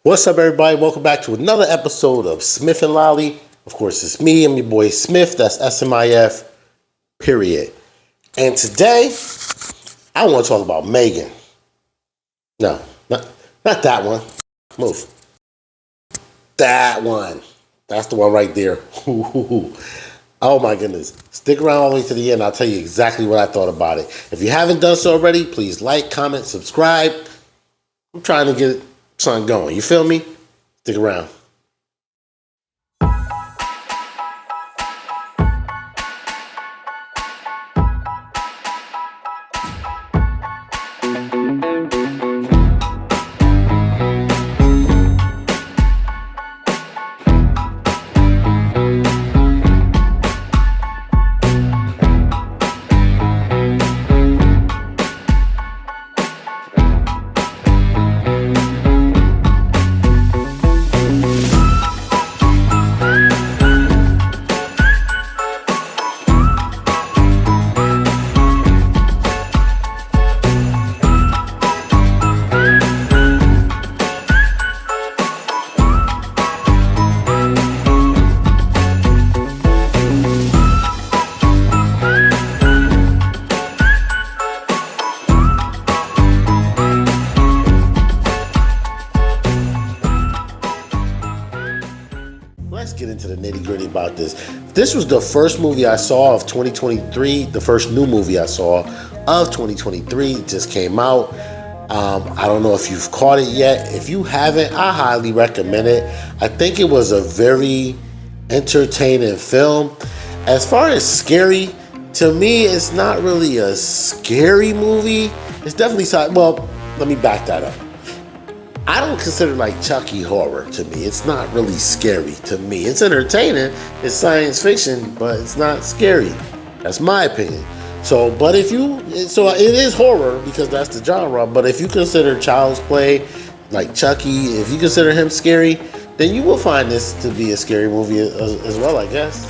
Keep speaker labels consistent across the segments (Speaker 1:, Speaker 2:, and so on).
Speaker 1: What's up, everybody? Welcome back to another episode of Smif and Laly. Of course, it's me. I'm your boy Smif. That's SMIF, period. And today, I want to talk about Megan. No, not that one. Move. That one. That's the one right there. Oh my goodness. Stick around all the way to the end. I'll tell you exactly what I thought about it. If you haven't done so already, please like, comment, subscribe. I'm trying to get something going. You feel me? Stick around. Let's get into the nitty gritty about this. This was the first movie I saw of 2023, the first new movie I saw of 2023. It just came out. I don't know if you've caught it yet. If you haven't, I highly recommend it. I think it was a very entertaining film. As far as scary, to me, it's not really a scary movie. It's definitely, well, let me back that up. I don't consider like Chucky horror to me. It's not really scary to me. It's entertaining. It's science fiction, but it's not scary. That's my opinion. So it is horror because that's the genre. But if you consider Child's Play, like Chucky, if you consider him scary, then you will find this to be a scary movie as well, I guess.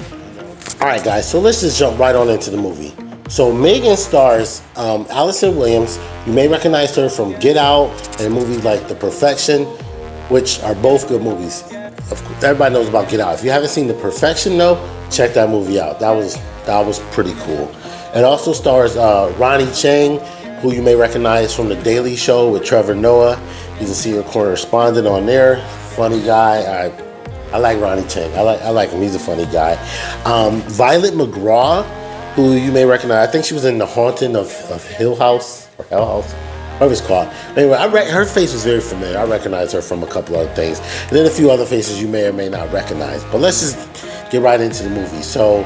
Speaker 1: All right, guys. So let's just jump right on into the movie. So Megan stars Allison Williams. You may recognize her from Get Out and movies like The Perfection, which are both good movies. Of course, everybody knows about Get Out. If you haven't seen The Perfection, though, check that movie out. That was pretty cool. It also stars Ronnie Chang, who you may recognize from The Daily Show with Trevor Noah. He's a senior correspondent on there. Funny guy. I like Ronnie Chang. I like him. He's a funny guy. Violet McGraw, who you may recognize. I think she was in The Haunting of Hill House or Hell House, whatever it's called. Anyway, her face was very familiar. I recognize her from a couple other things. And then a few other faces you may or may not recognize. But let's just get right into the movie. So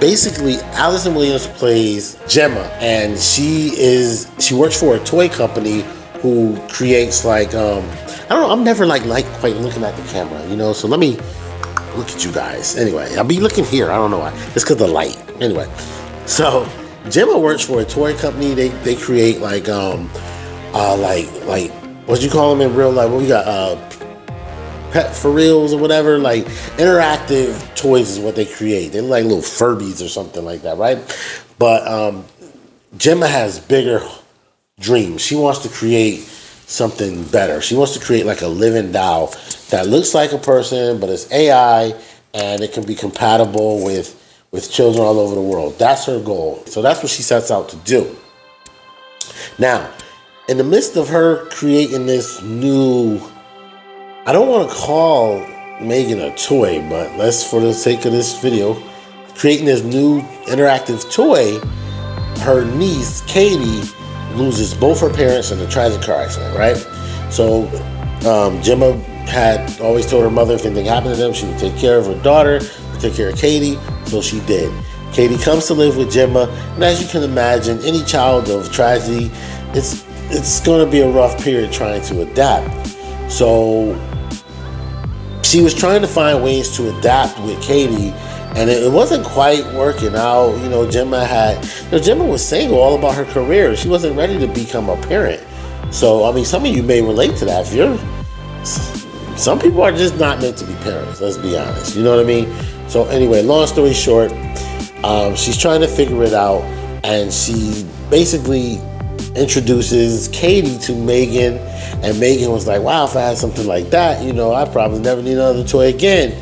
Speaker 1: basically, Allison Williams plays Gemma, and she works for a toy company who creates like, I don't know, I'm never like quite looking at the camera, you know, so let me look at you guys. Anyway, I'll be looking here. I don't know why. It's because of the light. Anyway, so Gemma works for a toy company. They create like what you call them in real life? What we got? Pet for reals or whatever. Like interactive toys is what they create. They're like little Furbies or something like that, right? But Gemma has bigger dreams. She wants to create something better. She wants to create like a living doll that looks like a person, but it's AI, and it can be compatible with children all over the world. That's her goal. So that's what she sets out to do. Now, in the midst of her creating this new, I don't want to call Megan a toy, but let's, for the sake of this video, creating this new interactive toy, her niece, Katie, loses both her parents in a tragic car accident, right? So Gemma had always told her mother if anything happened to them, she would take care of her daughter, take care of Katie, so she did. Katie comes to live with Gemma, and as you can imagine, any child of tragedy, it's going to be a rough period trying to adapt. So she was trying to find ways to adapt with Katie, and it wasn't quite working out. You know, Gemma was single all about her career. She wasn't ready to become a parent. So, I mean, some of you may relate to that. Some people are just not meant to be parents, let's be honest. You know what I mean? So anyway, long story short, she's trying to figure it out, and she basically introduces Katie to Megan, and Megan was like, wow, if I had something like that, I'd probably never need another toy again.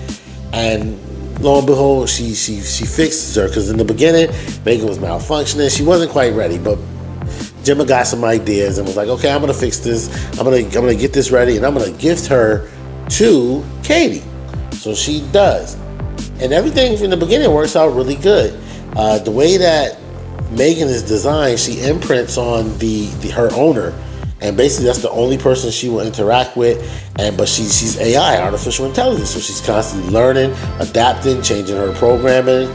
Speaker 1: And lo and behold, she fixes her, because in the beginning, Megan was malfunctioning. She wasn't quite ready, but Gemma got some ideas and was like, okay, I'm gonna fix this. I'm gonna get this ready, and I'm gonna gift her to Katie. So she does, and everything from the beginning works out really good. The way that Megan is designed, she imprints on her owner, and basically that's the only person she will interact with. But she's AI, artificial intelligence, so she's constantly learning, adapting, changing her programming,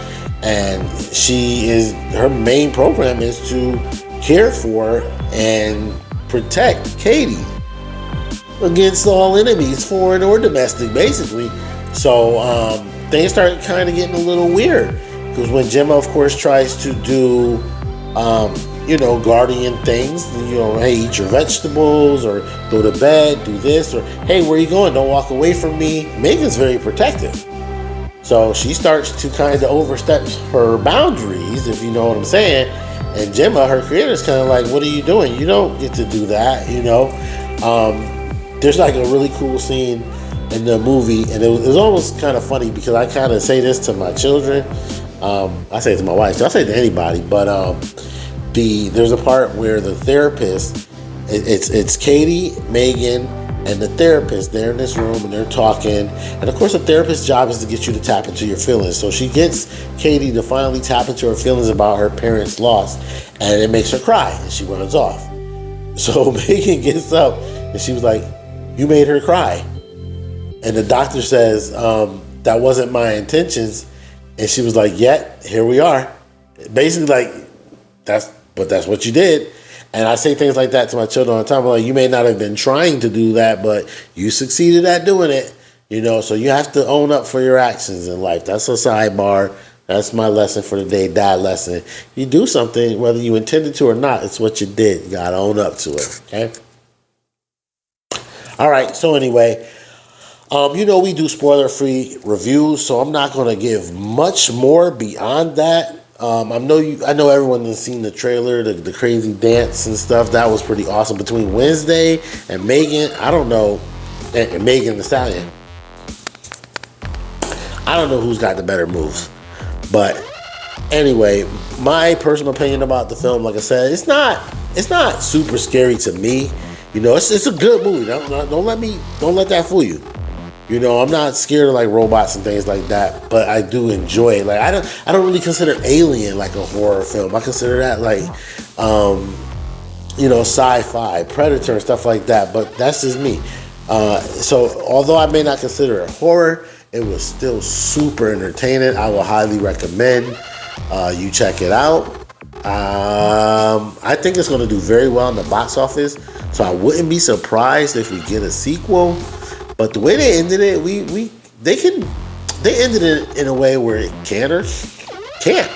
Speaker 1: and her main program is to care for and protect Katie against all enemies, foreign or domestic, basically. So things start kind of getting a little weird, because when Gemma, of course, tries to do guardian things, hey, eat your vegetables, or go to bed, do this, or hey, where are you going? Don't walk away from me. Megan's very protective. So she starts to kind of overstep her boundaries, if you know what I'm saying. And Gemma, her creator, is kind of like, what are you doing? You don't get to do that, There's like a really cool scene in the movie, and it was almost kind of funny, because I kind of say this to my children. I say it to my wife, so I say it to anybody, but there's a part where the therapist, it's Katie, Megan, and the therapist. They're in this room and they're talking, and of course the therapist's job is to get you to tap into your feelings. So she gets Katie to finally tap into her feelings about her parents' loss, and it makes her cry, and she runs off. So Megan gets up and she was like, you made her cry. And the doctor says, that wasn't my intentions. And she was like, yeah, here we are. Basically, like, that's what you did. And I say things like that to my children all the time. I'm like, you may not have been trying to do that, but you succeeded at doing it. So you have to own up for your actions in life. That's a sidebar. That's my lesson for the day, dad lesson. You do something, whether you intended to or not, it's what you did. You got to own up to it, okay? All right, so anyway, we do spoiler-free reviews, so I'm not going to give much more beyond that. I know everyone has seen the trailer, the crazy dance and stuff. That was pretty awesome between Wednesday and Megan. I don't know, and Megan Thee Stallion. I don't know who's got the better moves, but anyway, my personal opinion about the film, like I said, it's not super scary to me. It's a good movie. Don't let that fool you. I'm not scared of like robots and things like that, but I do enjoy it. Like I don't really consider Alien like a horror film. I consider that like sci-fi, Predator and stuff like that, but that's just me. So although I may not consider it horror, it was still super entertaining. I will highly recommend you check it out. I think it's going to do very well in the box office, so I wouldn't be surprised if we get a sequel. But the way they ended it, they ended it in a way where it can or can't.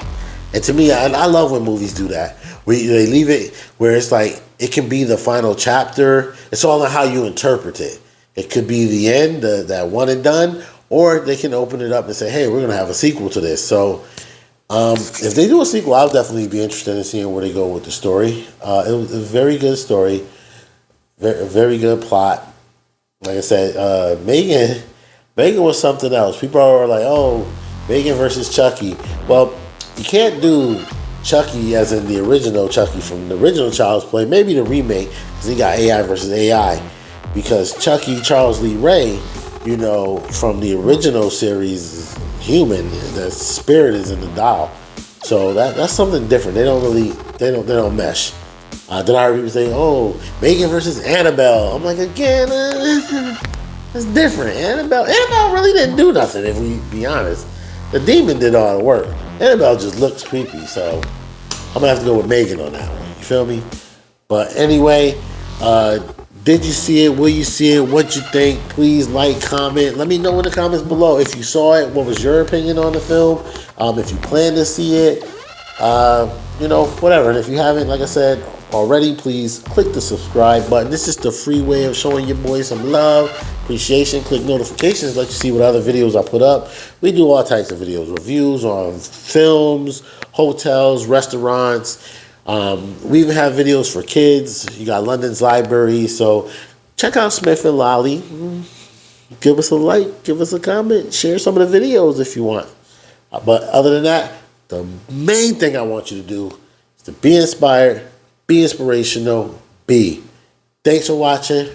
Speaker 1: And to me, I love when movies do that. They leave it where it's like it can be the final chapter. It's all on how you interpret it. It could be the end, that one and done, or they can open it up and say, hey, we're going to have a sequel to this. So if they do a sequel, I'll definitely be interested in seeing where they go with the story. It was a very good story, very good plot. Like I said, Megan was something else. People are like, oh, Megan versus Chucky. Well, you can't do Chucky as in the original Chucky from the original Child's Play. Maybe the remake, because he got AI versus AI. Because Chucky, Charles Lee Ray, from the original series is human. The spirit is in the doll. So that's something different. They don't mesh. Then I heard people say, oh, Megan versus Annabelle. I'm like, again, it's different. Annabelle really didn't do nothing, if we be honest. The demon did all the work. Annabelle just looks creepy, so I'm going to have to go with Megan on that one. You feel me? But anyway, did you see it? Will you see it? What you think? Please like, comment. Let me know in the comments below if you saw it. What was your opinion on the film? If you plan to see it, whatever. And if you haven't, like I said already, please click the subscribe button. This is the free way of showing your boy some love, appreciation. Click notifications, let you see what other videos I put up. We do all types of videos, reviews on films, hotels, restaurants, We even have videos for kids. You got London's Library. So check out Smif and Laly. Give us a like, give us a comment, share some of the videos if you want. But other than that, the main thing I want you to do is to be inspired, be inspirational, be. Thanks for watching.